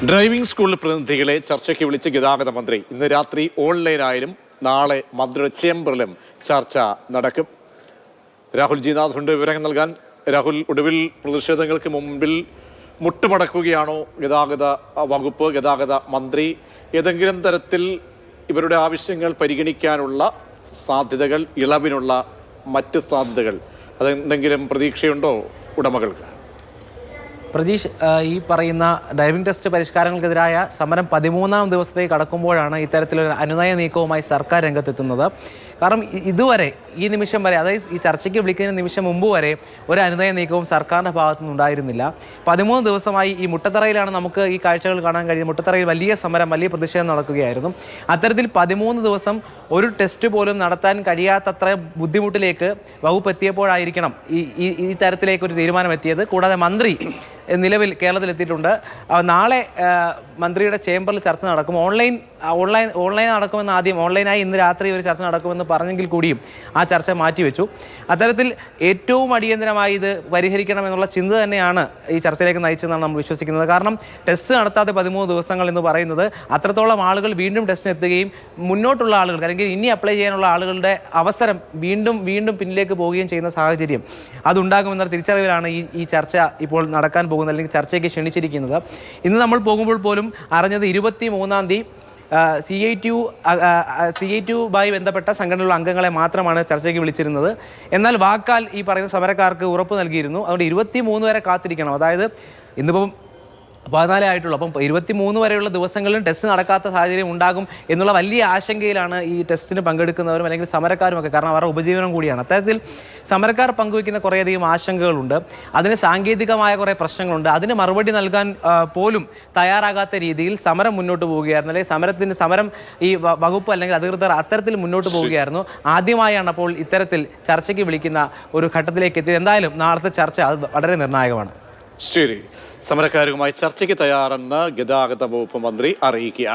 Driving school പ്രതിനിധികളെ ചർച്ചയ്ക്ക് വിളിച്ച് ഗതാഗത മന്ത്രി ഇന്ന് രാത്രി ഓൺലൈനായാലും നാളെ മന്ത്രിയുടെ ചേംബറിലും ചർച്ച നടക്കും. രാഹുൽ ജിനാഥ് ഉണ്ട് വിവരങ്ങൾ നൽകാൻ. രാഹുൽ, ഒടുവിൽ പ്രതിഷേധങ്ങൾക്ക് മുമ്പിൽ മുട്ടുമടക്കുകയാണോ ഗതാഗത വകുപ്പ്, ഗതാഗത മന്ത്രി? ഏതെങ്കിലും തരത്തിൽ ഇവരുടെ ആവശ്യങ്ങൾ പരിഗണിക്കാനുള്ള സാധ്യതകൾ, ഇളവിനുള്ള മറ്റ് സാധ്യതകൾ, അതെന്തെങ്കിലും പ്രതീക്ഷയുണ്ടോ ഉടമകൾക്ക്? പ്രജീഷ്, ഈ പറയുന്ന ഡ്രൈവിംഗ് ടെസ്റ്റ് പരിഷ്കാരങ്ങൾക്കെതിരായ സമരം 13ാം ദിവസത്തേക്ക് കടക്കുമ്പോഴാണ് ഇത്തരത്തിലൊരു അനുനയ നീക്കവുമായി സർക്കാർ രംഗത്തെത്തുന്നത്. കാരണം ഇതുവരെ ഈ നിമിഷം വരെ, അതായത് ഈ ചർച്ചയ്ക്ക് വിളിക്കുന്ന നിമിഷം മുമ്പ് വരെ ഒരു അനുനയ നീക്കവും സർക്കാരിൻ്റെ ഭാഗത്തുനിന്ന് ഉണ്ടായിരുന്നില്ല. 13 ദിവസമായി ഈ മുട്ടത്തറയിലാണ് നമുക്ക് ഈ കാഴ്ചകൾ കാണാൻ കഴിയുന്നത്. മുട്ടത്തറയിൽ വലിയ സമരം, വലിയ പ്രതിഷേധം നടക്കുകയായിരുന്നു. അത്തരത്തിൽ 13 ദിവസം ഒരു ടെസ്റ്റ് പോലും നടത്താൻ കഴിയാത്തത്ര ബുദ്ധിമുട്ടിലേക്ക് വകുപ്പ് എത്തിയപ്പോഴായിരിക്കണം ഈ തരത്തിലേക്ക് ഒരു തീരുമാനം എത്തിയത്. കൂടാതെ മന്ത്രി നിലവിൽ കേരളത്തിലെത്തിയിട്ടുണ്ട്. നാളെ മന്ത്രിയുടെ ചേംബറിൽ ചർച്ച നടക്കും. ഓൺലൈൻ നടക്കുമെന്ന് ആദ്യം ഓൺലൈനായി ഇന്ന് രാത്രി ഒരു ചർച്ച നടക്കുമെന്ന് പറഞ്ഞെങ്കിൽ കൂടിയും ആ ചർച്ച മാറ്റിവെച്ചു. അത്തരത്തിൽ ഏറ്റവും അടിയന്തരമായി ഇത് പരിഹരിക്കണമെന്നുള്ള ചിന്ത തന്നെയാണ് ഈ ചർച്ചയിലേക്ക് നയിച്ചതെന്നാണ് നമ്മൾ വിശ്വസിക്കുന്നത്. കാരണം ടെസ്റ്റ് നടത്താതെ 13 ദിവസങ്ങൾ എന്ന് പറയുന്നത് അത്രത്തോളം ആളുകൾ വീണ്ടും ടെസ്റ്റിന് എത്തുകയും മുന്നോട്ടുള്ള ആളുകൾക്ക്, അല്ലെങ്കിൽ ഇനി അപ്ലൈ ചെയ്യാനുള്ള ആളുകളുടെ അവസരം വീണ്ടും പിന്നിലേക്ക് പോവുകയും ചെയ്യുന്ന സാഹചര്യം അതുണ്ടാകുമെന്ന തിരിച്ചറിവിലാണ് ഈ ചർച്ച ഇപ്പോൾ നടക്കാൻ പോകുന്നത്, അല്ലെങ്കിൽ ചർച്ചയ്ക്ക് ക്ഷണിച്ചിരിക്കുന്നത്. ഇന്ന് നമ്മൾ പോകുമ്പോൾ പോലും അറിഞ്ഞത് 23-ാം തീയതി CITU-മായി ബന്ധപ്പെട്ട സംഘടനയിലുള്ള അംഗങ്ങളെ മാത്രമാണ് ചർച്ചയ്ക്ക് വിളിച്ചിരുന്നത്. എന്നാൽ വാക്കാൽ ഈ പറയുന്ന സമരക്കാർക്ക് ഉറപ്പ് നൽകിയിരുന്നു. അതുകൊണ്ട് 23 വരെ കാത്തിരിക്കണം. അതായത് ഇന്നിപ്പം 14 ആയിട്ടുള്ളൂ. അപ്പം 23 വരെയുള്ള ദിവസങ്ങളിലും ടെസ്റ്റ് നടക്കാത്ത സാഹചര്യം ഉണ്ടാകും എന്നുള്ള വലിയ ആശങ്കയിലാണ് ഈ ടെസ്റ്റിന് പങ്കെടുക്കുന്നവരും അല്ലെങ്കിൽ സമരക്കാരുമൊക്കെ. കാരണം അവരുടെ ഉപജീവനം കൂടിയാണ്. അത്തരത്തിൽ സമരക്കാർ പങ്കുവയ്ക്കുന്ന കുറേയധികം ആശങ്കകളുണ്ട്. അതിന് സാങ്കേതികമായ കുറേ പ്രശ്നങ്ങളുണ്ട്. അതിന് മറുപടി നൽകാൻ പോലും തയ്യാറാകാത്ത രീതിയിൽ സമരം മുന്നോട്ട് പോവുകയായിരുന്നു. അല്ലെങ്കിൽ സമരം ഈ വകുപ്പ് അല്ലെങ്കിൽ അധികൃതർ അത്തരത്തിൽ മുന്നോട്ട് പോവുകയായിരുന്നു. ആദ്യമായാണ് അപ്പോൾ ഇത്തരത്തിൽ ചർച്ചയ്ക്ക് വിളിക്കുന്ന ഒരു ഘട്ടത്തിലേക്ക് എത്തിയത്. എന്തായാലും നാളത്തെ ചർച്ച അത് വളരെ നിർണായകമാണ്. ശരി, സമരക്കാരുമായി ചർച്ചയ്ക്ക് തയ്യാറെന്ന് ഗതാഗത വകുപ്പ് മന്ത്രി അറിയിക്കുകയാണ്.